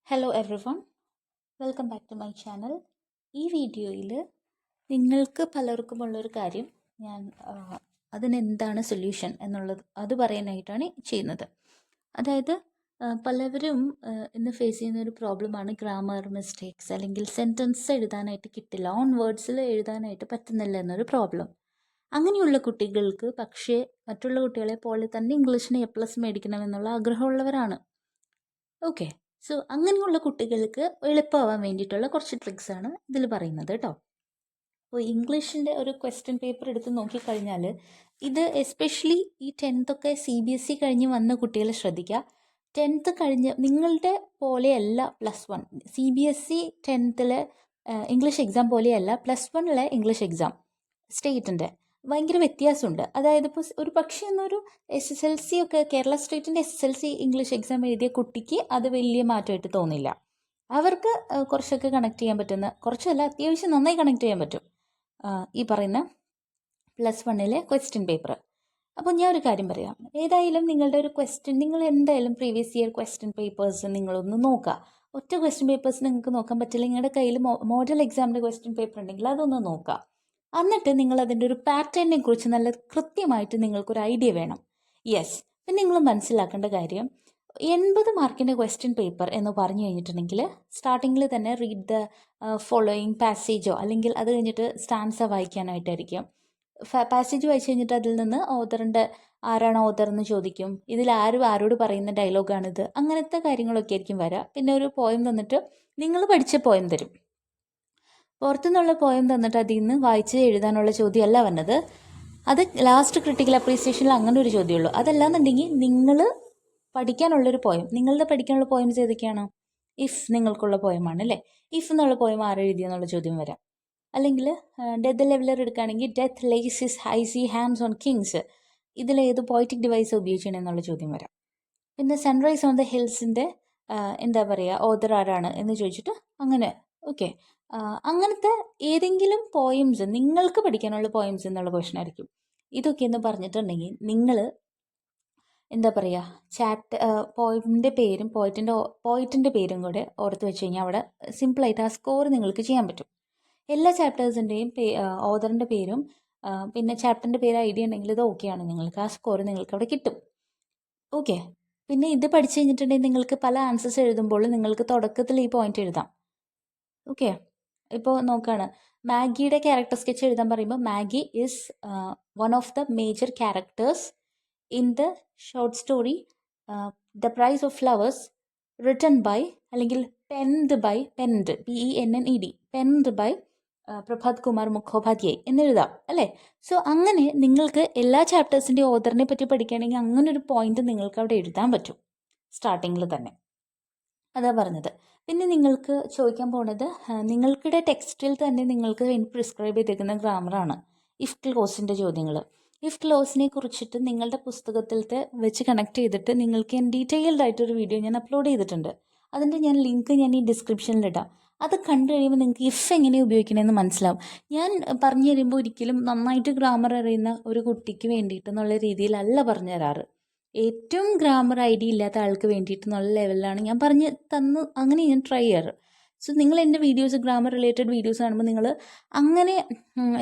Hello everyone, welcome back to my channel. ഈ വീഡിയോയിൽ നിങ്ങൾക്ക് പലർക്കുമുള്ളൊരു കാര്യം ഞാൻ അതിനെന്താണ് സൊല്യൂഷൻ എന്നുള്ളത് അത് പറയാനായിട്ടാണ് ചെയ്യുന്നത്. അതായത് പലവരും ഇന്ന് ഫേസ് ചെയ്യുന്ന ഒരു പ്രോബ്ലമാണ് ഗ്രാമർ മിസ്റ്റേക്സ്, അല്ലെങ്കിൽ സെൻറ്റൻസ് എഴുതാനായിട്ട് കിട്ടില്ല, ഓൺ വേർഡ്സിൽ എഴുതാനായിട്ട് പറ്റുന്നില്ല എന്നൊരു പ്രോബ്ലം. അങ്ങനെയുള്ള കുട്ടികൾക്ക് പക്ഷേ മറ്റുള്ള കുട്ടികളെ പോലെ തന്നെ ഇംഗ്ലീഷിന് A+ മേടിക്കണമെന്നുള്ള ആഗ്രഹമുള്ളവരാണ്. ഓക്കെ, സോ അങ്ങനെയുള്ള കുട്ടികൾക്ക് എളുപ്പമാവാൻ വേണ്ടിയിട്ടുള്ള കുറച്ച് ട്രിക്സാണ് ഇതിൽ പറയുന്നത് കേട്ടോ. അപ്പോൾ ഇംഗ്ലീഷിൻ്റെ ഒരു ക്വസ്റ്റ്യൻ പേപ്പർ എടുത്ത് നോക്കിക്കഴിഞ്ഞാൽ ഇത് എസ്പെഷ്യലി ഈ 10th ഒക്കെ CBSE കഴിഞ്ഞ് വന്ന കുട്ടികൾ ശ്രദ്ധിക്കുക. 10th കഴിഞ്ഞ് നിങ്ങളുടെ പോലെയല്ല +1 CBSE 10th ഇംഗ്ലീഷ് എക്സാം പോലെയല്ല +1 ഇംഗ്ലീഷ് എക്സാം സ്റ്റേറ്റിൻ്റെ ഭയങ്കര വ്യത്യാസമുണ്ട്. അതായത് ഇപ്പോൾ ഒരു പക്ഷേ എന്നൊരു SSLC ഒക്കെ കേരള സ്റ്റേറ്റിൻ്റെ SSLC ഇംഗ്ലീഷ് എക്സാം എഴുതിയ കുട്ടിക്ക് അത് വലിയ മാറ്റമായിട്ട് തോന്നില്ല. അവർക്ക് കുറച്ചൊക്കെ കണക്ട് ചെയ്യാൻ പറ്റുന്ന, കുറച്ചല്ല അത്യാവശ്യം നന്നായി കണക്ട് ചെയ്യാൻ പറ്റും ഈ പറയുന്ന +1 ക്വസ്റ്റ്യൻ പേപ്പർ. അപ്പോൾ ഞാൻ ഒരു കാര്യം പറയാം. ഏതായാലും നിങ്ങളുടെ ഒരു ക്വസ്റ്റ്യൻ, നിങ്ങൾ എന്തായാലും പ്രീവിയസ് ഇയർ ക്വസ്റ്റ്യൻ പേപ്പേഴ്സ് നിങ്ങളൊന്ന് നോക്കുക. ഒറ്റ ക്വസ്റ്റ്യൻ പേപ്പേഴ്സ് നിങ്ങൾക്ക് നോക്കാൻ പറ്റില്ല, നിങ്ങളുടെ കയ്യിൽ മോഡൽ എക്സാമിൻ്റെ ക്വസ്റ്റ്യൻ പേപ്പർ ഉണ്ടെങ്കിൽ അതൊന്ന് നോക്കുക. എന്നിട്ട് നിങ്ങൾ അതിൻ്റെ ഒരു പാറ്റേണിനെ കുറിച്ച് നല്ല കൃത്യമായിട്ട് നിങ്ങൾക്കൊരു ഐഡിയ വേണം. യെസ്, പിന്നെ നിങ്ങൾ മനസ്സിലാക്കേണ്ട കാര്യം 80 മാർക്കിൻ്റെ ക്വസ്റ്റ്യൻ പേപ്പർ എന്ന് പറഞ്ഞു കഴിഞ്ഞിട്ടുണ്ടെങ്കിൽ സ്റ്റാർട്ടിങ്ങിൽ തന്നെ റീഡ് ദ ഫോളോയിങ് പാസേജോ അല്ലെങ്കിൽ അത് കഴിഞ്ഞിട്ട് സ്റ്റാൻസ വായിക്കാനായിട്ടായിരിക്കും. പാസേജ് വായിച്ചു കഴിഞ്ഞിട്ട് അതിൽ നിന്ന് ഓതറിൻ്റെ ആരാണ് ഓതർ എന്ന് ചോദിക്കും. ഇതിൽ ആരോട് പറയുന്ന ഡയലോഗാണിത്, അങ്ങനത്തെ കാര്യങ്ങളൊക്കെ ആയിരിക്കും വരിക. പിന്നെ ഒരു പോയം തന്നിട്ട് നിങ്ങൾ പഠിച്ച പോയം തരും. പുറത്തുനിന്നുള്ള പോയം തന്നിട്ട് അതിൽ നിന്ന് വായിച്ച് എഴുതാനുള്ള ചോദ്യമല്ല വന്നത്. അത് ലാസ്റ്റ് ക്രിട്ടിക്കൽ അപ്രീസിയേഷനിൽ അങ്ങനെ ഒരു ചോദ്യമുള്ളൂ. അതല്ലാന്നുണ്ടെങ്കിൽ നിങ്ങൾ പഠിക്കാനുള്ളൊരു പോയം, നിങ്ങളുടെ പഠിക്കാനുള്ള പോയംസ് ഏതൊക്കെയാണ്? ഇഫ് നിങ്ങൾക്കുള്ള പോയമാണ് അല്ലേ, ഇഫ് എന്നുള്ള പോയം ആരെഴുതിയെന്നുള്ള ചോദ്യം വരാം. അല്ലെങ്കിൽ ഡെത്ത് ലെവലർ എടുക്കുകയാണെങ്കിൽ death lays his icy hands on kings, ഇതിലേത് പോയറ്റിക് ഡിവൈസ് ഉപയോഗിക്കണം എന്നുള്ള ചോദ്യം വരാം. പിന്നെ സൺറൈസ് ഓൺ ദ ഹിൽസിൻ്റെ എന്താ പറയുക, ഓതർ ആരാണ് എന്ന് ചോദിച്ചിട്ട് അങ്ങനെ. ഓക്കെ, അങ്ങനത്തെ ഏതെങ്കിലും പോയിംസ്, നിങ്ങൾക്ക് പഠിക്കാനുള്ള പോയിംസ് എന്നുള്ള ക്വസ്റ്റൻ ആയിരിക്കും. ഇതൊക്കെ എന്ന് പറഞ്ഞിട്ടുണ്ടെങ്കിൽ നിങ്ങൾ എന്താ പറയുക, പോയിൻ്റെ പേരും പോയിറ്റിൻ്റെ പേരും കൂടെ ഓർത്ത് വെച്ച് കഴിഞ്ഞാൽ അവിടെ സിമ്പിളായിട്ട് ആ സ്കോർ നിങ്ങൾക്ക് ചെയ്യാൻ പറ്റും. എല്ലാ ചാപ്റ്റേഴ്സിൻ്റെയും ഓതറിൻ്റെ പേരും പിന്നെ ചാപ്റ്ററിൻ്റെ പേര് ഐഡിയ ഉണ്ടെങ്കിൽ ഇത് ഓക്കെയാണ്, നിങ്ങൾക്ക് ആ സ്കോർ നിങ്ങൾക്ക് അവിടെ കിട്ടും. ഓക്കെ, പിന്നെ ഇത് പഠിച്ചു കഴിഞ്ഞിട്ടുണ്ടെങ്കിൽ നിങ്ങൾക്ക് പല ആൻസേഴ്സ് എഴുതുമ്പോൾ നിങ്ങൾക്ക് തുടക്കത്തിൽ ഈ പോയിന്റ് എഴുതാം. ഓക്കെ, ഇപ്പോൾ നോക്കുകയാണ്, മാഗിയുടെ ക്യാരക്ടർ സ്കെച്ച് എഴുതാൻ പറയുമ്പോൾ Maggie is one of the major characters in the short story the prize of flowers written by, അല്ലെങ്കിൽ പെൻഡ് ബൈ പ്രഭാത് കുമാർ മുഖോപാധ്യായ് എന്നെഴുതാം അല്ലേ. സോ അങ്ങനെ നിങ്ങൾക്ക് എല്ലാ ചാപ്റ്റേഴ്സിൻ്റെ ഓതറിനെ പറ്റി പഠിക്കുകയാണെങ്കിൽ അങ്ങനെ ഒരു പോയിന്റ് നിങ്ങൾക്ക് അവിടെ എഴുതാൻ പറ്റും സ്റ്റാർട്ടിങ്ങിൽ തന്നെ. അതാ പറഞ്ഞത്. പിന്നെ നിങ്ങൾക്ക് ചോദിക്കാൻ പോകുന്നത്, നിങ്ങൾക്കിടെ ടെക്സ്റ്റിൽ തന്നെ നിങ്ങൾക്ക് പ്രിസ്ക്രൈബ് ചെയ്തിരിക്കുന്ന ഗ്രാമറാണ് ഇഫ് ക്ലോസിൻ്റെ ചോദ്യങ്ങൾ. ഇഫ് ക്ലോസിനെ കുറിച്ചിട്ട് നിങ്ങളുടെ പുസ്തകത്തിലത്തെ വെച്ച് കണക്ട് ചെയ്തിട്ട് നിങ്ങൾക്ക് ഞാൻ ഡീറ്റെയിൽഡ് ആയിട്ടൊരു വീഡിയോ ഞാൻ അപ്ലോഡ് ചെയ്തിട്ടുണ്ട്. അതിൻ്റെ ലിങ്ക് ഞാൻ ഈ ഡിസ്ക്രിപ്ഷനിലിടാം. അത് കണ്ടു കഴിയുമ്പോൾ നിങ്ങൾക്ക് ഇഫ് എങ്ങനെ ഉപയോഗിക്കണമെന്ന് മനസ്സിലാവും. ഞാൻ പറഞ്ഞു തരുമ്പോൾ ഒരിക്കലും നന്നായിട്ട് ഗ്രാമർ അറിയുന്ന ഒരു കുട്ടിക്ക് വേണ്ടിയിട്ടെന്നുള്ള രീതിയിലല്ല പറഞ്ഞു തരാറ്. ഏറ്റവും ഗ്രാമർ ഐഡിയ ഇല്ലാത്ത ആൾക്ക് വേണ്ടിയിട്ടെന്നുള്ള ലെവലിലാണ് ഞാൻ പറഞ്ഞു അങ്ങനെ ഞാൻ ട്രൈ ചെയ്യാറ്. സോ നിങ്ങൾ എൻ്റെ വീഡിയോസ്, ഗ്രാമർ റിലേറ്റഡ് വീഡിയോസ് കാണുമ്പോൾ നിങ്ങൾ അങ്ങനെ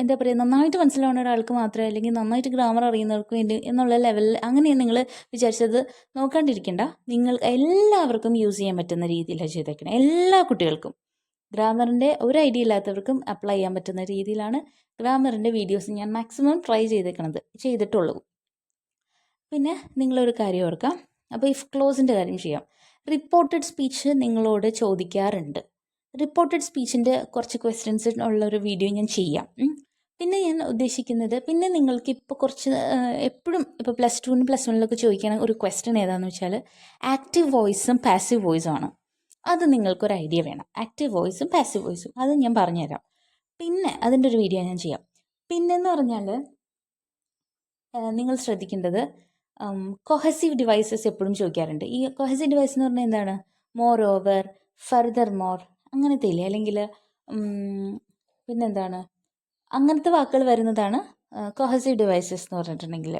എന്താ പറയുക, നന്നായിട്ട് മനസ്സിലാവുന്ന ഒരാൾക്ക് മാത്രമേ, അല്ലെങ്കിൽ നന്നായിട്ട് ഗ്രാമർ അറിയുന്നവർക്ക് വേണ്ടി എന്നുള്ള ലെവലിൽ അങ്ങനെ നിങ്ങൾ വിചാരിച്ചത് നോക്കാണ്ടിരിക്കേണ്ട. നിങ്ങൾ എല്ലാവർക്കും യൂസ് ചെയ്യാൻ പറ്റുന്ന രീതിയിലാണ് ചെയ്തേക്കണം. എല്ലാ കുട്ടികൾക്കും ഗ്രാമറിൻ്റെ ഒരു ഐഡിയ ഇല്ലാത്തവർക്കും അപ്ലൈ ചെയ്യാൻ പറ്റുന്ന രീതിയിലാണ് ഗ്രാമറിൻ്റെ വീഡിയോസ് ഞാൻ മാക്സിമം ട്രൈ ചെയ്തിട്ടുള്ളൂ. പിന്നെ നിങ്ങളൊരു കാര്യം ഓർക്കാം, അപ്പോൾ ഇഫ് ക്ലോസിൻ്റെ കാര്യം ചെയ്യാം. റിപ്പോർട്ടഡ് സ്പീച്ച് നിങ്ങളോട് ചോദിക്കാറുണ്ട്. റിപ്പോർട്ടഡ് സ്പീച്ചിൻ്റെ കുറച്ച് ക്വസ്റ്റ്യൻസ് ഉള്ളൊരു വീഡിയോ ഞാൻ ചെയ്യാം. പിന്നെ ഞാൻ ഉദ്ദേശിക്കുന്നത്, പിന്നെ നിങ്ങൾക്ക് ഇപ്പോൾ കുറച്ച് എപ്പോഴും ഇപ്പോൾ +2 +1 ചോദിക്കുന്ന ഒരു ക്വസ്റ്റ്യൻ ഏതാണെന്ന് വെച്ചാൽ ആക്റ്റീവ് വോയിസും പാസീവ് വോയിസും ആണ്. അത് നിങ്ങൾക്കൊരു ഐഡിയ വേണം, ആക്റ്റീവ് വോയിസും പാസീവ് വോയിസും. അത് ഞാൻ പറഞ്ഞുതരാം. പിന്നെ അതിൻ്റെ ഒരു വീഡിയോ ഞാൻ ചെയ്യാം. പിന്നെന്ന് പറഞ്ഞാൽ നിങ്ങൾ ശ്രദ്ധിക്കേണ്ടത്, കൊഹസീവ് ഡിവൈസസ് എപ്പോഴും ചോദിക്കാറുണ്ട്. ഈ കൊഹസീവ് ഡിവൈസ് എന്ന് പറഞ്ഞാൽ എന്താണ്? മോർ ഓവർ, ഫർദർ മോർ, അങ്ങനത്തെ ഇല്ലേ, അല്ലെങ്കിൽ പിന്നെന്താണ്, അങ്ങനത്തെ വാക്കുകൾ വരുന്നതാണ് കൊഹസീവ് ഡിവൈസസ് എന്ന് പറഞ്ഞിട്ടുണ്ടെങ്കിൽ.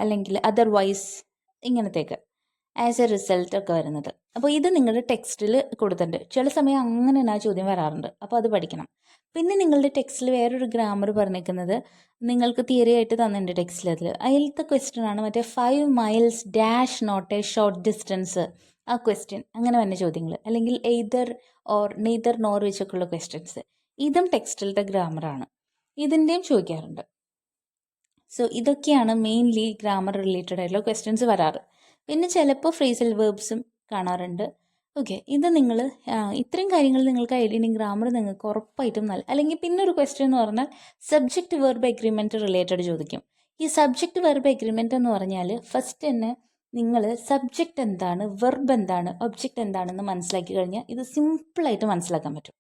അല്ലെങ്കിൽ അതർവൈസ്, ഇങ്ങനത്തേക്ക്. ആസ് എ റിസൾട്ട് ഒക്കെ വരുന്നത്. അപ്പോൾ ഇത് നിങ്ങളുടെ ടെക്സ്റ്റിൽ കൊടുത്തിട്ടുണ്ട്. ചില സമയം അങ്ങനെ തന്നെ ആ ചോദ്യം വരാറുണ്ട്. അപ്പോൾ അത് പഠിക്കണം. പിന്നെ നിങ്ങളുടെ ടെക്സ്റ്റിൽ വേറൊരു ഗ്രാമർ പറഞ്ഞിരിക്കുന്നത് നിങ്ങൾക്ക് തിയറി ആയിട്ട് തന്നിട്ടുണ്ട് ടെക്സ്റ്റിൽ. അതിലത്തെ ക്വസ്റ്റ്യൻ ആണ് മറ്റേ 5 miles dash not a short distance. ആ ക്വസ്റ്റ്യൻ അങ്ങനെ തന്നെ ചോദ്യങ്ങൾ, അല്ലെങ്കിൽ എയ്തർ ഓർ നെയ്തർ നോർ വെച്ചൊക്കെയുള്ള ക്വസ്റ്റ്യൻസ്. ഇതും ടെക്സ്റ്റിലത്തെ ഗ്രാമറാണ്. ഇതിൻ്റെയും ചോദിക്കാറുണ്ട്. സോ ഇതൊക്കെയാണ് മെയിൻലി ഗ്രാമർ റിലേറ്റഡ് ആയിട്ടുള്ള ക്വസ്റ്റ്യൻസ് വരാറ്. പിന്നെ ചിലപ്പോൾ ഫ്രേസൽ വേർബ്സും കാണാറുണ്ട്. ഓക്കെ, ഇത് നിങ്ങൾ ഇത്രയും കാര്യങ്ങൾ നിങ്ങൾക്ക് ഐഡിയ ഗ്രാമർ നിങ്ങൾക്ക് ഉറപ്പായിട്ടും നല്ല. അല്ലെങ്കിൽ പിന്നെ ഒരു ക്വസ്റ്റ്യൻ എന്ന് പറഞ്ഞാൽ സബ്ജക്റ്റ് വെർബ് എഗ്രിമെൻറ്റ് റിലേറ്റഡ് ചോദിക്കും. ഈ സബ്ജക്റ്റ് വെർബ് എഗ്രിമെൻറ്റ് എന്ന് പറഞ്ഞാൽ ഫസ്റ്റ് തന്നെ നിങ്ങൾ സബ്ജക്റ്റ് എന്താണ്, വെർബ് എന്താണ്, ഒബ്ജക്റ്റ് എന്താണെന്ന് മനസ്സിലാക്കി കഴിഞ്ഞാൽ ഇത് സിമ്പിളായിട്ട് മനസ്സിലാക്കാൻ പറ്റും.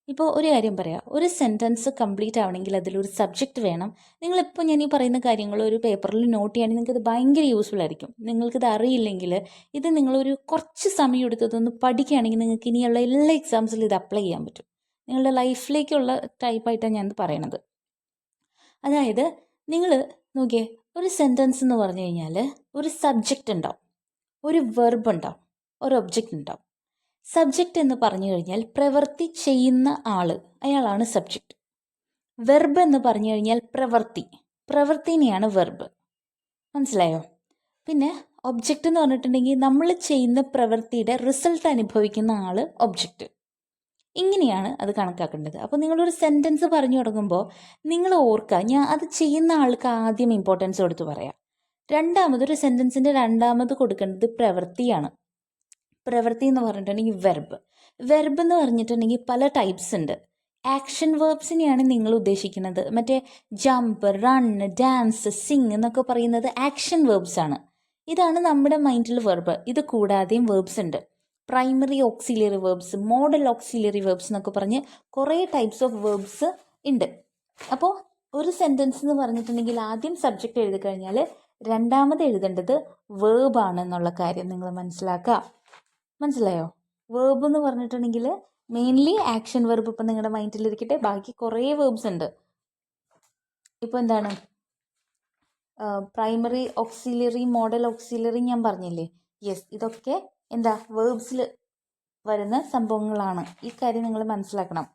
ഇപ്പോൾ ഒരു കാര്യം പറയാം, ഒരു സെൻറ്റൻസ് കംപ്ലീറ്റ് ആവണമെങ്കിൽ അതിലൊരു സബ്ജക്റ്റ് വേണം. നിങ്ങളിപ്പോൾ ഞാൻ ഈ പറയുന്ന കാര്യങ്ങൾ ഒരു പേപ്പറിൽ നോട്ട് ചെയ്യുകയാണെങ്കിൽ നിങ്ങൾക്കത് ഭയങ്കര യൂസ്ഫുൾ ആയിരിക്കും. നിങ്ങൾക്കിത് അറിയില്ലെങ്കിൽ ഇത് നിങ്ങളൊരു കുറച്ച് സമയം എടുത്തതൊന്ന് പഠിക്കുകയാണെങ്കിൽ നിങ്ങൾക്ക് ഇനിയുള്ള എല്ലാ എക്സാംസിലും ഇത് അപ്ലൈ ചെയ്യാൻ പറ്റും. നിങ്ങളുടെ ലൈഫിലേക്കുള്ള ടൈപ്പായിട്ടാണ് ഞാനിത് പറയണത്. അതായത് നിങ്ങൾ നോക്കിയേ, ഒരു സെൻറ്റൻസ് എന്ന് പറഞ്ഞു കഴിഞ്ഞാൽ ഒരു സബ്ജക്റ്റ് ഉണ്ടാവും, ഒരു വെർബ് ഉണ്ടാവും, ഒരു ഒബ്ജക്റ്റ് ഉണ്ടാവും. സബ്ജക്റ്റ് എന്ന് പറഞ്ഞു കഴിഞ്ഞാൽ പ്രവൃത്തി ചെയ്യുന്ന ആൾ, അയാളാണ് സബ്ജക്റ്റ്. വെർബ് എന്ന് പറഞ്ഞു കഴിഞ്ഞാൽ പ്രവൃത്തിനെയാണ് വെർബ്. മനസ്സിലായോ? പിന്നെ ഒബ്ജക്റ്റ് എന്ന് പറഞ്ഞിട്ടുണ്ടെങ്കിൽ നമ്മൾ ചെയ്യുന്ന പ്രവൃത്തിയുടെ റിസൾട്ട് അനുഭവിക്കുന്ന ആൾ ഒബ്ജക്റ്റ്. ഇങ്ങനെയാണ് അത് കണക്കാക്കേണ്ടത്. അപ്പോൾ നിങ്ങളൊരു സെൻറ്റൻസ് പറഞ്ഞു തുടങ്ങുമ്പോൾ നിങ്ങൾ ഓർക്കുക, ഞാൻ അത് ചെയ്യുന്ന ആൾക്ക് ആദ്യം ഇമ്പോർട്ടൻസ് കൊടുത്ത് പറയാം. രണ്ടാമതൊരു സെൻറ്റൻസിൻ്റെ രണ്ടാമത് കൊടുക്കേണ്ടത് പ്രവൃത്തിയാണ്. പ്രവൃത്തി എന്ന് പറഞ്ഞിട്ടുണ്ടെങ്കിൽ വെർബ് എന്ന് പറഞ്ഞിട്ടുണ്ടെങ്കിൽ പല ടൈപ്സ് ഉണ്ട്. ആക്ഷൻ വേർബ്സിനെയാണ് നിങ്ങൾ ഉദ്ദേശിക്കുന്നത്. മറ്റേ ജമ്പ്, റൺ, ഡാൻസ്, സിങ് എന്നൊക്കെ പറയുന്നത് ആക്ഷൻ വേർബ്സ് ആണ്. ഇതാണ് നമ്മുടെ മൈൻഡിൽ വെർബ്. ഇത് കൂടാതെയും വേർബ്സ് ഉണ്ട്. Primary auxiliary verbs, modal auxiliary verbs എന്നൊക്കെ പറഞ്ഞ് കുറേ ടൈപ്സ് ഓഫ് വേർബ്സ് ഉണ്ട്. അപ്പോൾ ഒരു സെൻറ്റൻസ് എന്ന് പറഞ്ഞിട്ടുണ്ടെങ്കിൽ ആദ്യം സബ്ജക്റ്റ് എഴുതി കഴിഞ്ഞാൽ രണ്ടാമത് എഴുതേണ്ടത് വേർബാണ് എന്നുള്ള കാര്യം നിങ്ങൾ മനസ്സിലാക്കുക. മനസ്സിലായോ? വേർബ് എന്ന് പറഞ്ഞിട്ടുണ്ടെങ്കിൽ മെയിൻലി ആക്ഷൻ വെർബ് ഇപ്പം നിങ്ങളുടെ മൈൻഡിലിരിക്കട്ടെ. ബാക്കി കുറേ വേർബ്സ് ഉണ്ട്. ഇപ്പോൾ എന്താണ് പ്രൈമറി ഓക്സിലറി, മോഡൽ ഓക്സിലറി ഞാൻ പറഞ്ഞില്ലേ? യെസ്, ഇതൊക്കെ എന്താ വേർബ്സിൽ വരുന്ന സംഭവങ്ങളാണ്. ഈ കാര്യം നിങ്ങൾ മനസ്സിലാക്കണം.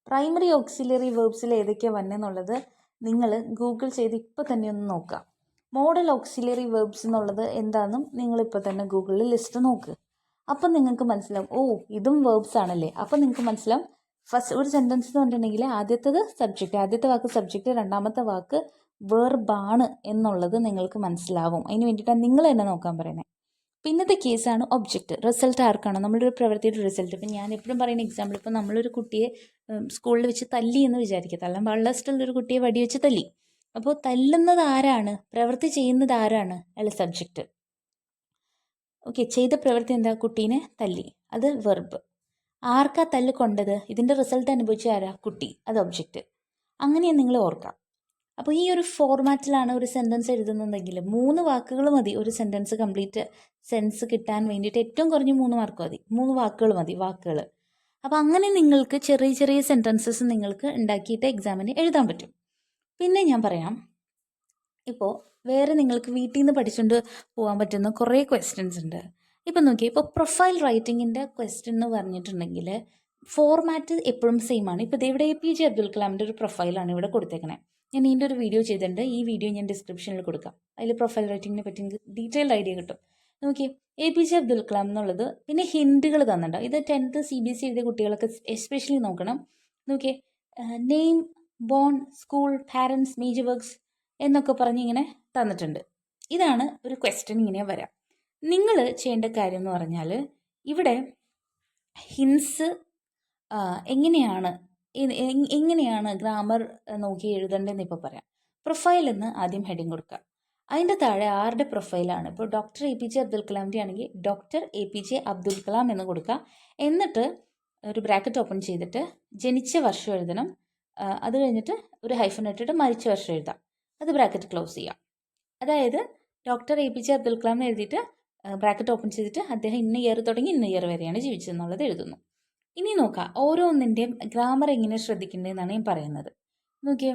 പ്രൈമറി ഓക്സിലറി വേർബ്സിൽ ഏതൊക്കെയാണ് വന്നെന്നുള്ളത് നിങ്ങൾ ഗൂഗിൾ ചെയ്ത് ഇപ്പോൾ തന്നെ ഒന്ന് നോക്കുക. മോഡൽ ഓക്സിലറി വേർബ്സ് എന്നുള്ളത് എന്താണെന്നും നിങ്ങളിപ്പോൾ തന്നെ ഗൂഗിളിൽ ലിസ്റ്റ് നോക്കുക. അപ്പം നിങ്ങൾക്ക് മനസ്സിലാവും, ഓ ഇതും വേർബ്സ് ആണല്ലേ. അപ്പം നിങ്ങൾക്ക് മനസ്സിലാവും ഫസ്റ്റ് ഒരു സെൻറ്റൻസ് എന്ന് പറഞ്ഞിട്ടുണ്ടെങ്കിൽ ആദ്യത്തേത് സബ്ജക്റ്റ്, ആദ്യത്തെ വാക്ക് സബ്ജക്റ്റ്, രണ്ടാമത്തെ വാക്ക് വേർബാണ് എന്നുള്ളത് നിങ്ങൾക്ക് മനസ്സിലാവും. അതിന് വേണ്ടിയിട്ടാണ് നിങ്ങൾ തന്നെ നോക്കാൻ പറയുന്നത്. പിന്നത്തെ കേസാണ് ഒബ്ജക്റ്റ്. റിസൾട്ട് ആർക്കാണോ, നമ്മുടെ ഒരു പ്രവൃത്തിയുടെ റിസൾട്ട്. ഇപ്പം ഞാൻ എപ്പോഴും പറയുന്ന എക്സാമ്പിൾ, ഇപ്പോൾ നമ്മളൊരു കുട്ടിയെ സ്കൂളിൽ വെച്ച് തല്ലി എന്ന് വിചാരിക്കുക. തല്ലാൻ പാടില്ല, ഒരു കുട്ടിയെ വടി വെച്ച് തല്ലി. അപ്പോൾ തല്ലുന്നത് ആരാണ്, പ്രവൃത്തി ചെയ്യുന്നത് ആരാണ്? അയാൾ സബ്ജക്റ്റ്. ഓക്കെ, ചെയ്ത പ്രവൃത്തി എന്താ? കുട്ടീനെ തല്ലി, അത് വെർബ്. ആർക്കാ തല്ല് കൊണ്ടത്? ഇതിൻ്റെ റിസൾട്ട് അനുഭവിച്ച ആരാ? കുട്ടി, അത് ഒബ്ജക്റ്റ്. അങ്ങനെയാണ് നിങ്ങൾ ഓർക്കാം. അപ്പോൾ ഈ ഒരു ഫോർമാറ്റിലാണ് ഒരു സെൻറ്റൻസ് എഴുതുന്നതെങ്കിൽ 3 വാക്കുകൾ മതി ഒരു സെൻറ്റൻസ് കംപ്ലീറ്റ് സെൻസ് കിട്ടാൻ വേണ്ടിയിട്ട്. ഏറ്റവും കുറഞ്ഞ് 3 മാർക്ക് മതി, 3 വാക്കുകൾ മതി, വാക്കുകൾ. അപ്പോൾ അങ്ങനെ നിങ്ങൾക്ക് ചെറിയ ചെറിയ സെൻറ്റൻസസ് നിങ്ങൾക്ക് ഉണ്ടാക്കിയിട്ട് എക്സാമിന് എഴുതാൻ പറ്റും. പിന്നെ ഞാൻ പറയാം, ഇപ്പോൾ വേറെ നിങ്ങൾക്ക് വീട്ടിൽ നിന്ന് പഠിച്ചുകൊണ്ട് പോകാൻ പറ്റുന്ന കുറേ ക്വസ്റ്റ്യൻസ് ഉണ്ട്. ഇപ്പം നോക്കിയേ, ഇപ്പോൾ പ്രൊഫൈൽ റൈറ്റിങ്ങിൻ്റെ ക്വസ്റ്റ്യൻ എന്ന് പറഞ്ഞിട്ടുണ്ടെങ്കിൽ ഫോർമാറ്റ് എപ്പോഴും സെയിം ആണ്. ഇപ്പോൾ ഇവിടെ APJ അബ്ദുൽ കലാമിൻ്റെ ഒരു പ്രൊഫൈലാണ് ഇവിടെ കൊടുത്തേക്കണേ. ഞാൻ ഇതിൻ്റെ ഒരു വീഡിയോ ചെയ്തിട്ടുണ്ട്. ഈ വീഡിയോ ഞാൻ ഡിസ്ക്രിപ്ഷനിൽ കൊടുക്കാം. അതിൽ പ്രൊഫൈൽ റൈറ്റിങ്ങിനെ പറ്റി ഡീറ്റെയിൽഡ് ഐഡിയ കിട്ടും. നോക്കി, APJ അബ്ദുൽ കലാം എന്നുള്ളത്. പിന്നെ ഹിൻഡുകൾ തന്നിട്ടുണ്ട്. ഇത് 10th CBSE എഴുതിയ കുട്ടികളൊക്കെ എസ്പെഷ്യലി നോക്കണം. നോക്കിയേ, name, born, school, parents, major works എന്നൊക്കെ പറഞ്ഞ് ഇങ്ങനെ തന്നിട്ടുണ്ട്. ഇതാണ് ഒരു ക്വസ്റ്റ്യൻ. ഇങ്ങനെ വരാം. നിങ്ങൾ ചെയ്യേണ്ട കാര്യം എന്ന് പറഞ്ഞാൽ ഇവിടെ ഹിൻസ് എങ്ങനെയാണ് ഗ്രാമർ നോക്കി എഴുതേണ്ടതെന്ന് ഇപ്പോൾ പറയാം. പ്രൊഫൈൽ എന്ന് ആദ്യം ഹെഡിങ് കൊടുക്കുക. അതിൻ്റെ താഴെ ആരുടെ പ്രൊഫൈലാണ്. ഇപ്പോൾ ഡോക്ടർ APJ അബ്ദുൽ കലാമിൻ്റെ ആണെങ്കിൽ ഡോക്ടർ APJ അബ്ദുൽ കലാം എന്ന് കൊടുക്കുക. എന്നിട്ട് ഒരു ബ്രാക്കറ്റ് ഓപ്പൺ ചെയ്തിട്ട് ജനിച്ച വർഷം എഴുതണം. അത് കഴിഞ്ഞിട്ട് ഒരു ഹൈഫൻ ഇട്ടിട്ട് മരിച്ച വർഷം എഴുതാം. അത് ബ്രാക്കറ്റ് ക്ലോസ് ചെയ്യാം. അതായത് ഡോക്ടർ APJ അബ്ദുൽ കലാം എന്ന് എഴുതിയിട്ട് ബ്രാക്കറ്റ് ഓപ്പൺ ചെയ്തിട്ട് അദ്ദേഹം ഇന്ന ഇയർ തുടങ്ങി ഇന്ന ഇയർ വരെയാണ് ജീവിച്ചതെന്നുള്ളത് എഴുതുന്നു. ഇനി നോക്കാം ഓരോന്നിൻ്റെയും ഗ്രാമർ എങ്ങനെ ശ്രദ്ധിക്കേണ്ടതെന്നാണ് ഞാൻ പറയുന്നത്. നോക്കിയേ,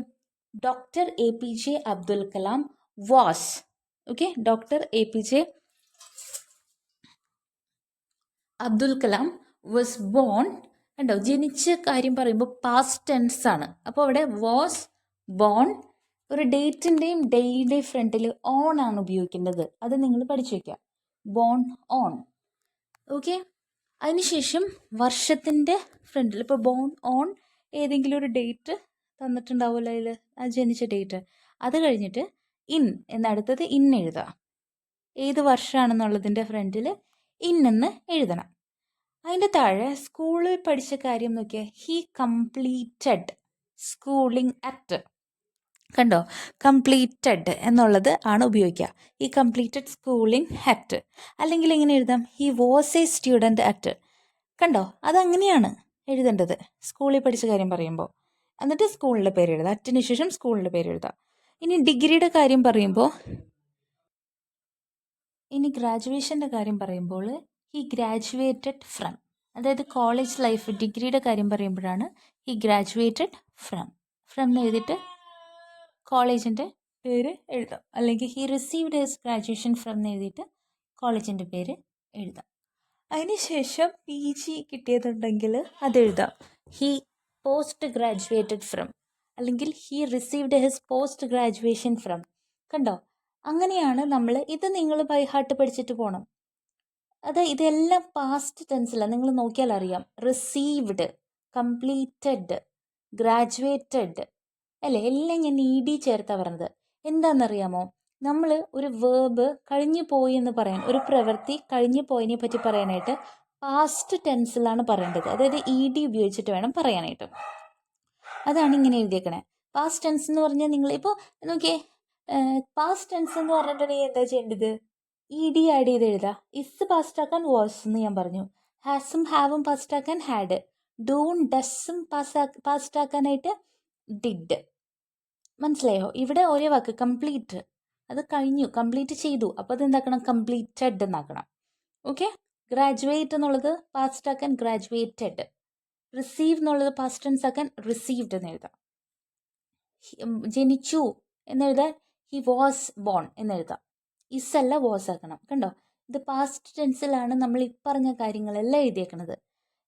doctor APJ Abdul Kalam was. Okay, doctor APJ Abdul Kalam was born. കണ്ടോ, ജനിച്ച കാര്യം പറയുമ്പോൾ പാസ്റ്റ് ടെൻസ് ആണ്. അപ്പോൾ അവിടെ വാസ് ബോൺ, ഒരു ഡേറ്റിൻ്റെയും ഡേയുടെയും ഫ്രണ്ടിൽ ഓൺ ആണ് ഉപയോഗിക്കേണ്ടത്. അത് നിങ്ങൾ പഠിച്ചു വയ്ക്കുക. Born on. ഓക്കെ. അതിനുശേഷം വർഷത്തിൻ്റെ ഫ്രണ്ടിൽ ഇപ്പോൾ ബോൺ ഓൺ ഏതെങ്കിലും ഒരു ഡേറ്റ് തന്നിട്ടുണ്ടാവുമല്ലോ അതിൽ, ആ ജനിച്ച ഡേറ്റ്. അത് കഴിഞ്ഞിട്ട് ഇൻ എന്നടുത്തത് ഇൻ എഴുതുക. ഏത് വർഷമാണെന്നുള്ളതിൻ്റെ ഫ്രണ്ടിൽ ഇന്നെന്ന് എഴുതണം. അതിൻ്റെ താഴെ സ്കൂളിൽ പഠിച്ച കാര്യം നോക്കിയാൽ ഹി കംപ്ലീറ്റഡ് സ്കൂളിംഗ് അറ്റ്. കണ്ടോ, കംപ്ലീറ്റഡ് എന്നുള്ളത് ആണ് ഉപയോഗിക്കുക. ഈ കംപ്ലീറ്റഡ് സ്കൂളിംഗ് അറ്റ്. അല്ലെങ്കിൽ എങ്ങനെ എഴുതാം, he was A student at. കണ്ടോ, അതങ്ങനെയാണ് എഴുതേണ്ടത് സ്കൂളിൽ പഠിച്ച കാര്യം പറയുമ്പോൾ. എന്നിട്ട് സ്കൂളിൻ്റെ പേര് എഴുതാം, അറ്റിന് ശേഷം സ്കൂളിൻ്റെ പേര് എഴുതാം. ഇനി ഡിഗ്രിയുടെ കാര്യം പറയുമ്പോൾ, ഇനി ഗ്രാജുവേഷൻ്റെ കാര്യം പറയുമ്പോൾ ഹി ഗ്രാജുവേറ്റഡ് ഫ്രം. അതായത് കോളേജ് ലൈഫ്, ഡിഗ്രിയുടെ കാര്യം പറയുമ്പോഴാണ് ഹി ഗ്രാജുവേറ്റഡ് ഫ്രം. ഫ്രം എന്ന് എഴുതിയിട്ട് കോളേജിൻ്റെ പേര് എഴുതാം. അല്ലെങ്കിൽ he received his graduation from എന്ന് എഴുതിയിട്ട് കോളേജിൻ്റെ പേര് എഴുതാം. അതിനുശേഷം പി ജി കിട്ടിയതുണ്ടെങ്കിൽ അതെഴുതാം, ഹി പോസ്റ്റ് ഗ്രാജുവേറ്റഡ് ഫ്രം, അല്ലെങ്കിൽ he received his post graduation from. കണ്ടോ, അങ്ങനെയാണ് നമ്മൾ ഇത്. നിങ്ങൾ ബൈ ഹാർട്ട് പഠിച്ചിട്ട് പോകണം. ഇതെല്ലാം പാസ്റ്റ് ടെൻസിലാണ്. നിങ്ങൾ നോക്കിയാൽ അറിയാം. റിസീവ്ഡ്, കംപ്ലീറ്റഡ്, ഗ്രാജുവേറ്റഡ് അല്ലേ, എല്ലാം ഞാൻ ഇ ഡി ചേർത്താണ് പറഞ്ഞത്. എന്താണെന്നറിയാമോ, നമ്മൾ ഒരു വേർബ് കഴിഞ്ഞു പോയി എന്ന് പറയാൻ, ഒരു പ്രവൃത്തി കഴിഞ്ഞു പോയതിനെ പറ്റി പറയാനായിട്ട് പാസ്റ്റ് ടെൻസിലാണ് പറയേണ്ടത്. അതായത് ഇ ഡി ഉപയോഗിച്ചിട്ട് വേണം പറയാനായിട്ട്. അതാണ് ഇങ്ങനെ എഴുതിയേക്കണേ. പാസ്റ്റ് ടെൻസ് എന്ന് പറഞ്ഞാൽ നിങ്ങൾ ഇപ്പോൾ നോക്കിയേ, പാസ്റ്റ് ടെൻസ് എന്ന് പറഞ്ഞിട്ടുണ്ടെങ്കിൽ എന്താ ചെയ്യേണ്ടത്, ഇ ഡി ആഡ് ചെയ്ത് എഴുതുക. ഇസ് പാസ്റ്റ് ആക്കാൻ വാസ് എന്ന് ഞാൻ പറഞ്ഞു. ഹാസും ഹാവും പാസ്റ്റ് ആക്കാൻ ഹാഡ്. ഡൂൺ ഡസും പാസ്റ്റ് ആക്കാനായിട്ട് ഡിഡ്. മനസ്സിലായോ? ഇവിടെ ഒരേ വാക്ക് കംപ്ലീറ്റ്, അത് കഴിഞ്ഞു, കംപ്ലീറ്റ് ചെയ്തു. അപ്പോൾ അത് എന്താക്കണം, കംപ്ലീറ്റഡ് എന്നാക്കണം. ഓക്കെ. ഗ്രാജുവേറ്റ് എന്നുള്ളത് പാസ്റ്റ് ആക്കാൻ ഗ്രാജുവേറ്റഡ്. റിസീവ് എന്നുള്ളത് പാസ്റ്റ് ടെൻസ് ആക്കാൻ റിസീവ്ഡ് എന്ന് എഴുതാം. ജനിച്ചു എന്നെഴുതാൻ ഹി വാസ് ബോൺ എന്നെഴുതാം. ഇസ് അല്ല വാസ് ആക്കണം. കണ്ടോ, ഇത് പാസ്റ്റ് ടെൻസിലാണ് നമ്മൾ ഈ പറഞ്ഞ കാര്യങ്ങളെല്ലാം എഴുതിയേക്കണത്.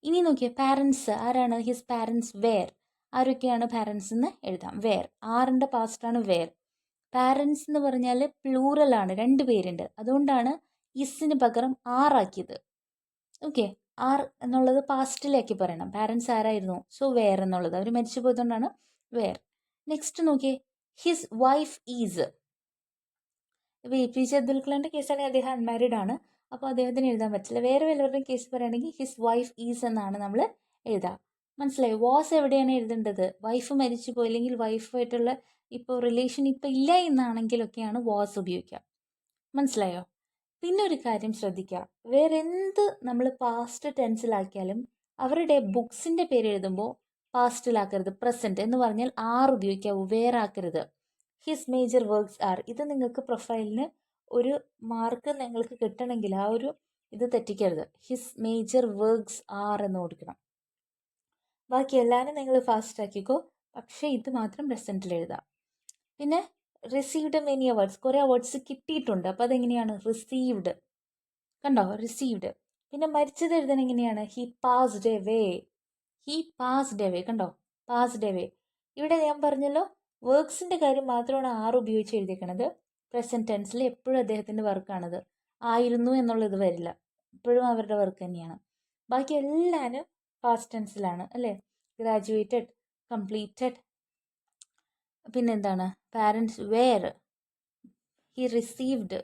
ഇനി നോക്കിയേ, പാരൻസ് ആരാണ്, ഹിസ് പാരൻസ് വേർ. ആരൊക്കെയാണ് പാരൻസ് എന്ന് എഴുതാം, വേർ. ആറിൻ്റെ പാസ്റ്റാണ് വേർ. പാരൻസ് എന്ന് പറഞ്ഞാൽ പ്ലൂറലാണ്, 2 പേരുണ്ട്. അതുകൊണ്ടാണ് ഇസിന് പകരം ആറാക്കിയത്. ഓക്കെ, ആർ എന്നുള്ളത് പാസ്റ്റിലേക്ക് പറയണം. പാരൻസ് ആരായിരുന്നു, സോ വേർ എന്നുള്ളത്. അവർ മരിച്ചു പോയതുകൊണ്ടാണ് വേർ. നെക്സ്റ്റ് നോക്കിയേ, ഹിസ് വൈഫ് ഈസ്. ഇപ്പോൾ എ പി ജെ അബ്ദുൽ കലാമിൻ്റെ കേസാണെങ്കിൽ അദ്ദേഹം അൺമാരീഡ് ആണ്, അപ്പോൾ അദ്ദേഹത്തിന് എഴുതാൻ പറ്റില്ല. വേറെ വല്ലവരുടെയും കേസ് പറയുകയാണെങ്കിൽ ഹിസ് വൈഫ് ഈസ് എന്നാണ് നമ്മൾ എഴുതുക. മനസ്സിലായി? വാസ് എവിടെയാണ് എഴുതേണ്ടത്, വൈഫ് മരിച്ചു പോയില്ലെങ്കിൽ വൈഫായിട്ടുള്ള ഇപ്പോൾ റിലേഷൻ ഇപ്പോൾ ഇല്ല എന്നാണെങ്കിലൊക്കെയാണ് വാസ് ഉപയോഗിക്കുക. മനസ്സിലായോ? പിന്നെ ഒരു കാര്യം ശ്രദ്ധിക്കുക, വേറെ എന്ത് നമ്മൾ പാസ്റ്റ് ടെൻസിലാക്കിയാലും അവരുടെ ബുക്സിൻ്റെ പേര് എഴുതുമ്പോൾ പാസ്റ്റിലാക്കരുത്. പ്രസൻറ്റ് എന്ന് പറഞ്ഞാൽ ആർ ഉപയോഗിക്കാവൂ, വേറെ ആക്കരുത്. His major works are. ഇത് നിങ്ങൾക്ക് പ്രൊഫൈലിന് ഒരു മാർക്ക് നിങ്ങൾക്ക് കിട്ടണമെങ്കിൽ ആ ഒരു ഇത് തെറ്റിക്കരുത്. ഹിസ് മേജർ വർക്ക്സ് ആർ എന്ന് കൊടുക്കണം. ബാക്കി എല്ലാവരും നിങ്ങൾ ഫാസ്റ്റ് ആക്കിക്കോ, പക്ഷേ ഇത് മാത്രം പ്രസൻറ്റിൽ എഴുതാം. പിന്നെ റിസീവ്ഡ് മെനി അവാർഡ്സ്, കുറേ അവാർഡ്സ് കിട്ടിയിട്ടുണ്ട്. അപ്പോൾ അതെങ്ങനെയാണ്, റിസീവ്ഡ്. കണ്ടോ, റിസീവ്ഡ്. പിന്നെ മരിച്ചത് എഴുതാൻ എങ്ങനെയാണ്, he passed away. He passed away. കണ്ടോ, പാസ്ഡ് എവേ. ഇവിടെ ഞാൻ പറഞ്ഞല്ലോ, വർക്ക്സിൻ്റെ കാര്യം മാത്രമാണ് ആർ ഉപയോഗിച്ച് എഴുതിയേക്കണത്. പ്രസൻറ്റ് ടെൻസിൽ എപ്പോഴും അദ്ദേഹത്തിൻ്റെ വർക്കാണത്. ആയിരുന്നു എന്നുള്ളത് വരില്ല, എപ്പോഴും അവരുടെ വർക്ക് തന്നെയാണ്. ബാക്കി എല്ലാവരും പാസ്റ്റ് ടെൻസിലാണ് അല്ലേ. ഗ്രാജുവേറ്റഡ്, കംപ്ലീറ്റഡ്, പിന്നെന്താണ്, parents where, he received,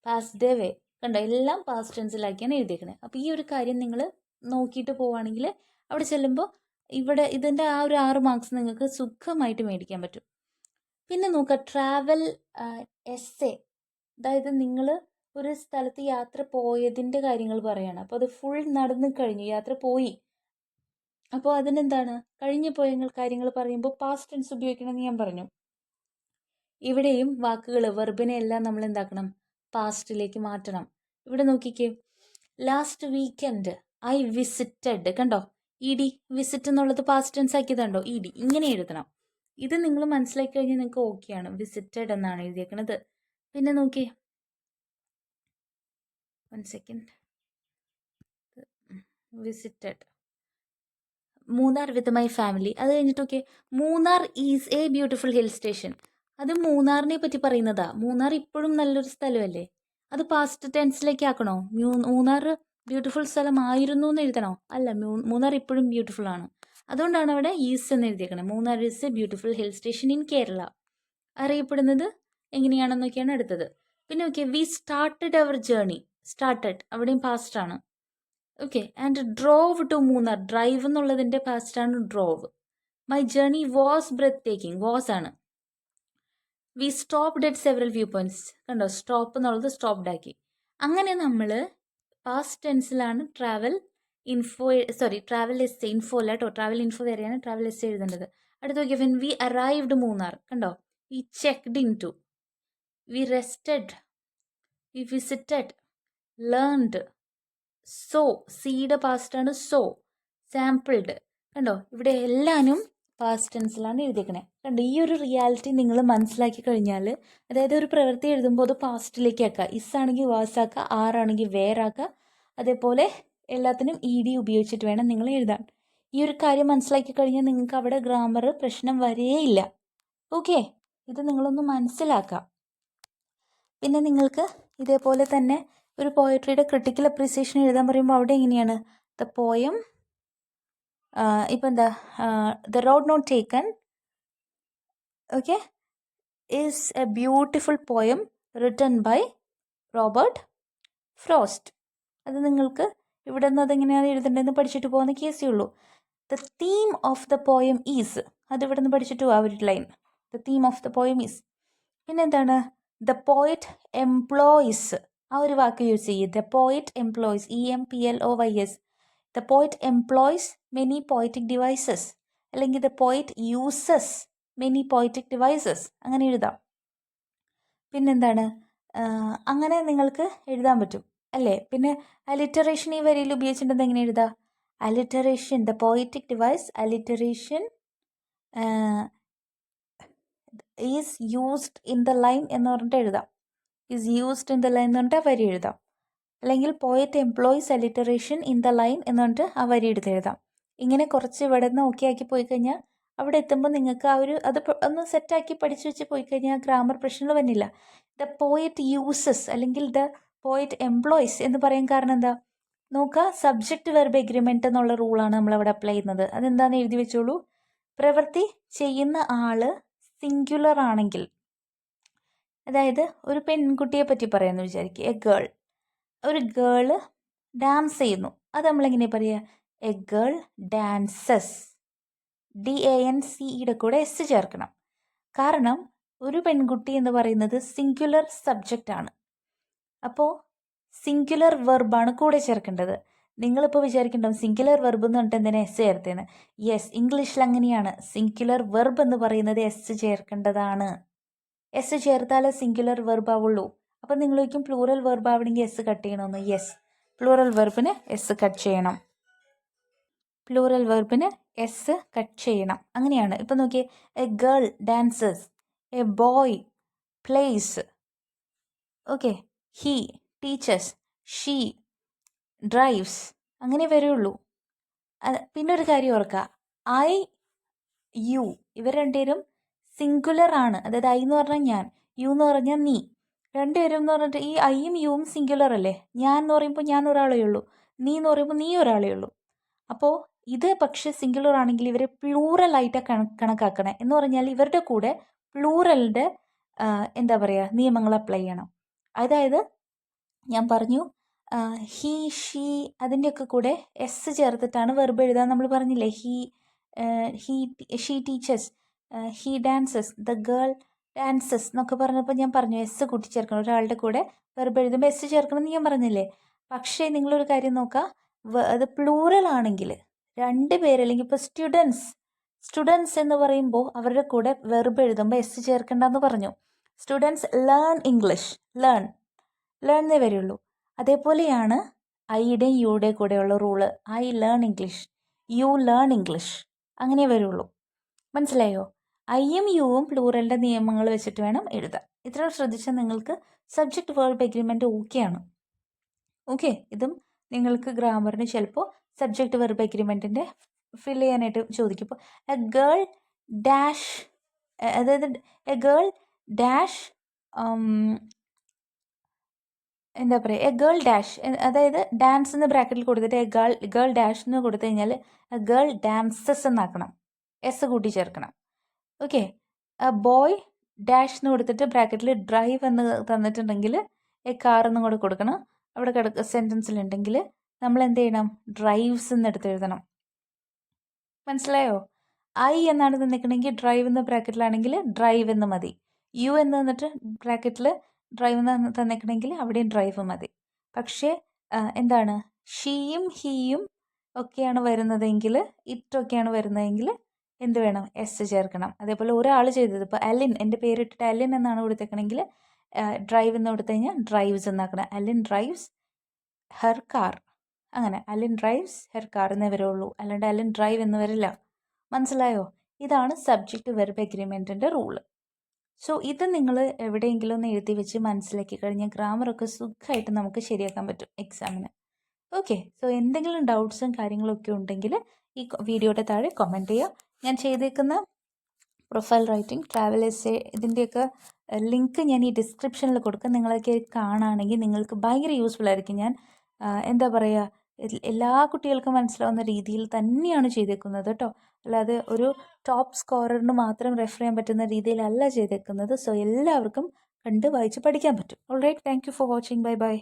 passed away. കണ്ടോ, എല്ലാം പാസ്റ്റ് ടെൻസിലാക്കിയാണ് എഴുതിയേക്കുന്നത്. അപ്പോൾ ഈ ഒരു കാര്യം നിങ്ങൾ നോക്കിയിട്ട് പോവുകയാണെങ്കിൽ അവിടെ ചെല്ലുമ്പോൾ ഇവിടെ ഇതിൻ്റെ ആ ഒരു 6 മാർക്സ് നിങ്ങൾക്ക് സുഖമായിട്ട് മേടിക്കാൻ പറ്റും. പിന്നെ നോക്കുക, ട്രാവൽ എസ്സേ. അതായത് നിങ്ങൾ ഒരു സ്ഥലത്ത് യാത്ര പോയതിൻ്റെ കാര്യങ്ങൾ പറയുകയാണ്. അപ്പോൾ അത് ഫുൾ നടന്നു കഴിഞ്ഞു, യാത്ര പോയി. അപ്പോൾ അതിനെന്താണ്, കഴിഞ്ഞു പോയ കാര്യങ്ങൾ പറയുമ്പോൾ പാസ്റ്റ് ടെൻസ് ഉപയോഗിക്കണമെന്ന് ഞാൻ പറഞ്ഞു. ഇവിടെയും വാക്കുകൾ, വെർബിനെ എല്ലാം നമ്മൾ എന്താക്കണം, പാസ്റ്റിലേക്ക് മാറ്റണം. ഇവിടെ നോക്കിക്കേ, ലാസ്റ്റ് വീക്കെൻഡ് ഐ വിസിറ്റഡ്. കണ്ടോ, ഇ ഡി, വിസിറ്റ് എന്നുള്ളത് പാസ്റ്റ് ടെൻസ് ആക്കിയതുണ്ടോ, ഇ ഡി. ഇങ്ങനെ എഴുതണം. ഇത് നിങ്ങൾ മനസ്സിലാക്കി കഴിഞ്ഞാൽ നിങ്ങൾക്ക് ഓക്കെയാണ്. വിസിറ്റഡ് എന്നാണ് എഴുതിയേക്കണത്. പിന്നെ നോക്കിയേ, 1 second, visited Munnar with my family. അത് കഴിഞ്ഞിട്ട് okay, Munnar is a beautiful hill station. അത് മൂന്നാറിനെ പറ്റി പറയുന്നതാ. മൂന്നാർ ഇപ്പോഴും നല്ലൊരു സ്ഥലമല്ലേ? അത് പാസ്റ്റ് ടെൻസിലേക്ക് ആക്കണോ? മൂന്നാർ ബ്യൂട്ടിഫുൾ സ്ഥലമായിരുന്നു എന്ന് എഴുതണോ? അല്ല, മൂന്നാർ ഇപ്പോഴും ബ്യൂട്ടിഫുൾ ആണ്. അതുകൊണ്ടാണ് അവിടെ ഈസ് എന്ന് എഴുതിയേക്കണത്. Munnar is a beautiful hill station in Kerala. അറിയപ്പെടുന്നത് എങ്ങനെയാണെന്നൊക്കെയാണ് അടുത്തത്. പിന്നെ okay, we started our journey. Started അവിടെയും പാസ്റ്റ് ആണ്. Okay, and drove to Munnar. Drive എന്നുള്ളതിൻ്റെ പാസ്റ്റ് ആണ് drove. My journey was breathtaking. Was ആണ്. We stopped at several view points. കണ്ടോ, സ്റ്റോപ്പ് എന്നുള്ളത് സ്റ്റോപ്ഡ് ആക്കി. അങ്ങനെ നമ്മൾ പാസ്റ്റ് ടെൻസിലാണ് ട്രാവൽ എസ് ഇൻഫോ അല്ല കേട്ടോ, ട്രാവൽ ഇൻഫോ വരെയാണ് ട്രാവൽ എസ് എഴുതേണ്ടത്. അടുത്ത് നോക്കിയാൽ വെൻ വി അറൈവ്ഡ് മൂന്നാർ. കണ്ടോ, we checked in to, we rested, we visited, learned, saw, സിയുടെ പാസ്റ്റ് ആണ് സോ, സാമ്പിൾഡ്. കണ്ടോ, ഇവിടെ എല്ലാനും പാസ്റ്റ് ടെൻസിലാണ് എഴുതിയേക്കണേ. കണ്ടോ, ഈ ഒരു റിയാലിറ്റി നിങ്ങൾ മനസ്സിലാക്കി കഴിഞ്ഞാൽ, അതായത് ഒരു പ്രവൃത്തി എഴുതുമ്പോൾ അത് പാസ്റ്റിലേക്ക് ആക്കുക. ഇസ് ആണെങ്കിൽ വാസ് ആക്കുക, ആറാണെങ്കിൽ വേറാക്കുക. അതേപോലെ എല്ലാത്തിനും ED ഉപയോഗിച്ചിട്ട് വേണം നിങ്ങൾ എഴുതാൻ. ഈ ഒരു കാര്യം മനസ്സിലാക്കി കഴിഞ്ഞാൽ നിങ്ങൾക്ക് അവിടെ ഗ്രാമർ പ്രശ്നം വരേയില്ല. ഓക്കെ, ഇത് നിങ്ങളൊന്ന് മനസ്സിലാക്കാം. പിന്നെ നിങ്ങൾക്ക് ഇതേപോലെ തന്നെ ഒരു പോയട്രിയുടെ ക്രിട്ടിക്കൽ അപ്രീസിയേഷൻ എഴുതാൻ പറയുമ്പോൾ അവിടെ എങ്ങനെയാണ്? ദ പോയം, ഇപ്പം എന്താ, the road not taken, okay, is a beautiful poem written by Robert Frost. അത് നിങ്ങൾക്ക് ഇവിടെ നിന്ന് അതെങ്ങനെയാണ് എഴുതേണ്ടതെന്ന് പഠിച്ചിട്ട് പോകുന്ന കേസേ ഉള്ളൂ. The theme of the poem is, അത് ഇവിടെ നിന്ന് പഠിച്ചിട്ട് പോകുക ഒരു line. The theme of the poem is. പിന്നെന്താണ്? ദ പോയറ്റ് എംപ്ലോയ്സ്, ആ ഒരു വാക്ക് യൂസ് ചെയ്യും. The poet employs, EMPLOYS. The poet employs many poetic devices, അല്ലെങ്കിൽ the poet uses many poetic devices, അങ്ങനെ എഴുതാം. പിന്നെന്താണ്? അങ്ങനെ നിങ്ങൾക്ക് എഴുതാൻ പറ്റും അല്ലേ? പിന്നെ അലിറ്ററേഷൻ ഈ വരിയിൽ ഉപയോഗിച്ചിട്ടുണ്ടെന്ന് എങ്ങനെ എഴുതാം? Alliteration, the poetic device alliteration is used in the line എന്ന് പറഞ്ഞിട്ട് എഴുതാം. Is used in the line എന്ന് പറഞ്ഞിട്ട് ആ വരി എഴുതാം. അല്ലെങ്കിൽ poet employs alliteration in the line എന്ന് പറഞ്ഞിട്ട് ആ വരി എടുത്ത് എഴുതാം. ഇങ്ങനെ കുറച്ച് ഇവിടെ നിന്ന് ഓക്കെ ആക്കി പോയി കഴിഞ്ഞാൽ അവിടെ എത്തുമ്പോൾ നിങ്ങൾക്ക് ആ ഒരു അത് ഒന്ന് സെറ്റാക്കി പഠിച്ചു വെച്ച് പോയി കഴിഞ്ഞാൽ ഗ്രാമർ പ്രശ്നങ്ങൾ വന്നില്ല. ദ പോയറ്റ് യൂസസ് അല്ലെങ്കിൽ ദ പോയറ്റ് എംപ്ലോയ്സ് എന്ന് പറയാൻ കാരണം എന്താ നോക്കുക? സബ്ജക്റ്റ് വെർബ് എഗ്രിമെൻ്റ് എന്നുള്ള റൂളാണ് നമ്മളവിടെ അപ്ലൈ ചെയ്യുന്നത്. അതെന്താണെന്ന് എഴുതി വെച്ചോളൂ. പ്രവൃത്തി ചെയ്യുന്ന ആള് സിംഗുലർ ആണെങ്കിൽ, അതായത് ഒരു പെൺകുട്ടിയെ പറ്റി പറയാമെന്ന് വിചാരിക്കുക, എ ഗേൾ. ഒരു ഗേള് ഡാൻസ് ചെയ്യുന്നു, അത് നമ്മളെങ്ങനെ പറയുക? A girl dances. DANCEയുടെ കൂടെ S ചേർക്കണം. കാരണം ഒരു പെൺകുട്ടി എന്ന് പറയുന്നത് സിംഗുലർ സബ്ജക്റ്റ് ആണ്. അപ്പോൾ സിംഗുലർ വെർബാണ് കൂടെ ചേർക്കേണ്ടത്. നിങ്ങളിപ്പോൾ വിചാരിക്കണ്ടാവും സിംഗുലർ വെർബ് എന്ന് പറഞ്ഞിട്ട് എന്തിനാ S ചേർത്തേന്ന്. യെസ്, ഇംഗ്ലീഷിൽ അങ്ങനെയാണ്. സിംഗുലർ വെർബ് എന്ന് പറയുന്നത് S ചേർക്കേണ്ടതാണ്. S ചേർത്താലേ സിംഗുലർ വെർബ് ആവുള്ളൂ. അപ്പം നിങ്ങൾ ചോദിക്കും പ്ലൂറൽ വെർബ് ആവണമെങ്കിൽ S കട്ട് ചെയ്യണമെന്ന്. യെസ്, പ്ലൂറൽ വെർബിന് S കട്ട് ചെയ്യണം. പ്ലൂറൽ വെർബിന് S കട്ട് ചെയ്യണം. അങ്ങനെയാണ്. ഇപ്പം നോക്കിയേ, A girl dances, A boy place, okay, he teachers, she drives, അങ്ങനെ വരുള്ളൂ. പിന്നെ ഒരു കാര്യം ഓർക്കുക, ഐ യു ഇവർ രണ്ടുപേരും സിംഗുലർ ആണ്. അതായത് ഐ എന്ന് പറഞ്ഞാൽ ഞാൻ, യു എന്ന് പറഞ്ഞാൽ നീ. രണ്ടുപേരും എന്ന് പറഞ്ഞിട്ട് ഈ ഐയും യുവും സിംഗുലർ അല്ലേ? ഞാൻ എന്ന് പറയുമ്പോൾ ഞാൻ ഒരാളേ ഉള്ളൂ, നീ എന്ന് പറയുമ്പോൾ നീ ഒരാളേ ഉള്ളൂ. അപ്പോൾ ഇത് പക്ഷേ സിംഗുലർ ആണെങ്കിൽ ഇവരെ പ്ലൂറലായിട്ടാണ് കണക്കാക്കണേ. എന്ന് പറഞ്ഞാൽ ഇവരുടെ കൂടെ പ്ലൂറലിൻ്റെ എന്താ പറയുക നിയമങ്ങൾ അപ്ലൈ ചെയ്യണം. അതായത് ഞാൻ പറഞ്ഞു ഹീ ഷീ അതിൻ്റെയൊക്കെ കൂടെ S ചേർത്തിട്ടാണ് വെർബ് എഴുതാൻ നമ്മൾ പറഞ്ഞില്ലേ. She teachers, he dances, the girl dances എന്നൊക്കെ പറഞ്ഞപ്പോൾ ഞാൻ പറഞ്ഞു S കൂട്ടിച്ചേർക്കണം. ഒരാളുടെ കൂടെ വെർബ് എഴുതുമ്പോൾ S ചേർക്കണം എന്ന് ഞാൻ പറഞ്ഞില്ലേ. പക്ഷേ നിങ്ങളൊരു കാര്യം നോക്കുക, അത് പ്ലൂറൽ ആണെങ്കിൽ രണ്ട് പേര്, അല്ലെങ്കിൽ ഇപ്പോൾ സ്റ്റുഡൻസ് എന്ന് പറയുമ്പോൾ അവരുടെ കൂടെ വെർബ് എഴുതുമ്പോൾ S ചേർക്കണ്ടെന്ന് പറഞ്ഞു. സ്റ്റുഡൻസ് ലേൺ ഇംഗ്ലീഷ്, ലേൺ വരുള്ളൂ. അതേപോലെയാണ് ഐയുടെയും യുടെയും കൂടെയുള്ള rule. I learn English, you learn English, അങ്ങനെ വരുള്ളൂ. മനസ്സിലായോ? ഐയും യുവും പ്ലൂറലിൻ്റെ നിയമങ്ങൾ വെച്ചിട്ട് വേണം എഴുതാൻ. ഇത്ര ശ്രദ്ധിച്ചാൽ നിങ്ങൾക്ക് സബ്ജക്റ്റ് വെർബ് എഗ്രിമെൻ്റ് ഓക്കെയാണ്. ഓക്കെ, ഇതും നിങ്ങൾക്ക് ഗ്രാമറിന് ചിലപ്പോൾ സബ്ജക്റ്റ് വെർബ് എഗ്രിമെൻറ്റിൻ്റെ ഫിൽ ചെയ്യാനായിട്ട് ചോദിക്കും. ഇപ്പോൾ എ ഗേൾ ഡാഷ്, അതായത് എ ഗേൾ ഡാഷ് എന്താ പറയുക, എ ഗേൾ ഡാഷ്, അതായത് ഡാൻസ് എന്ന് ബ്രാക്കറ്റിൽ കൊടുത്തിട്ട് എ ഗേൾ ഡാഷ് എന്ന് കൊടുത്തു കഴിഞ്ഞാൽ എ ഗേൾ ഡാൻസസ് എന്നാക്കണം, എസ് കൂട്ടി ചേർക്കണം. ഓക്കെ. എ ബോയ് ഡാഷ് എന്ന് കൊടുത്തിട്ട് ബ്രാക്കറ്റിൽ ഡ്രൈവ് എന്ന് തന്നിട്ടുണ്ടെങ്കിൽ എ കാർ എന്നും കൂടെ കൊടുക്കണം. അവിടെ സെൻറ്റൻസിലുണ്ടെങ്കിൽ നമ്മൾ എന്ത് ചെയ്യണം, ഡ്രൈവ്സ് എന്ന് എടുത്ത് എഴുതണം. മനസ്സിലായോ? ഐ എന്നാണ് തന്നിട്ടുണ്ടെങ്കിൽ ഡ്രൈവ് എന്ന ബ്രാക്കറ്റിലാണെങ്കിൽ ഡ്രൈവ് എന്ന് മതി. യു എന്ന് തന്നിട്ട് ബ്രാക്കറ്റിൽ ഡ്രൈവ് എന്ന് തന്നിട്ടുണ്ടെങ്കിൽ അവിടെയും ഡ്രൈവ് മതി. പക്ഷേ എന്താണ്, ഷീയും ഹീയും ഒക്കെയാണ് വരുന്നതെങ്കിൽ, ഇറ്റൊക്കെയാണ് വരുന്നതെങ്കിൽ എന്ത് വേണം, എസ് ചേർക്കണം. അതേപോലെ ഒരാൾ ചെയ്തത്, ഇപ്പോൾ അലിൻ, എൻ്റെ പേരിട്ടിട്ട് അലിൻ എന്നാണ് കൊടുത്തേക്കണമെങ്കിൽ ഡ്രൈവ് എന്ന് കൊടുത്തു കഴിഞ്ഞാൽ ഡ്രൈവ്സ് എന്നാക്കണം. അലിൻ ഡ്രൈവ്സ് ഹെർ കാർ, അങ്ങനെ അലിൻ ഡ്രൈവ്സ് ഹെർ കാർ എന്നേ വരുള്ളൂ, അല്ലാണ്ട് അലിൻ ഡ്രൈവ് എന്ന് വരില്ല. മനസ്സിലായോ? ഇതാണ് സബ്ജക്റ്റ് വെർബ് എഗ്രിമെൻറ്റിൻ്റെ റൂള്. സോ ഇത് നിങ്ങൾ എവിടെയെങ്കിലും ഒന്ന് എഴുതി വെച്ച് മനസ്സിലാക്കി കഴിഞ്ഞാൽ ഗ്രാമറൊക്കെ സുഖമായിട്ട് നമുക്ക് ശരിയാക്കാൻ പറ്റും എക്സാമിന്. ഓക്കെ. സോ എന്തെങ്കിലും ഡൗട്ട്സും കാര്യങ്ങളൊക്കെ ഉണ്ടെങ്കിൽ ഈ വീഡിയോയുടെ താഴെ കമൻറ്റ് ചെയ്യുക. ഞാൻ ചെയ്തേക്കുന്ന പ്രൊഫൈൽ റൈറ്റിംഗ്, ട്രാവൽ എസ്സേ, ഇതിൻ്റെയൊക്കെ ലിങ്ക് ഞാൻ ഈ ഡിസ്ക്രിപ്ഷനിൽ കൊടുക്കാം. നിങ്ങളൊക്കെ കാണുകയാണെങ്കിൽ നിങ്ങൾക്ക് ഭയങ്കര യൂസ്ഫുൾ ആയിരിക്കും. ഞാൻ എന്താ പറയുക, എല്ലാ കുട്ടികൾക്കും മനസ്സിലാവുന്ന രീതിയിൽ തന്നെയാണ് ചെയ്തേക്കുന്നത് കേട്ടോ. അല്ലാതെ ഒരു ടോപ്പ് സ്കോററിന് മാത്രം റെഫർ ചെയ്യാൻ പറ്റുന്ന രീതിയിലല്ല ചെയ്തേക്കുന്നത്. സോ എല്ലാവർക്കും കണ്ട് വായിച്ച് പഠിക്കാൻ പറ്റും. Alright, thank you for watching. Bye by.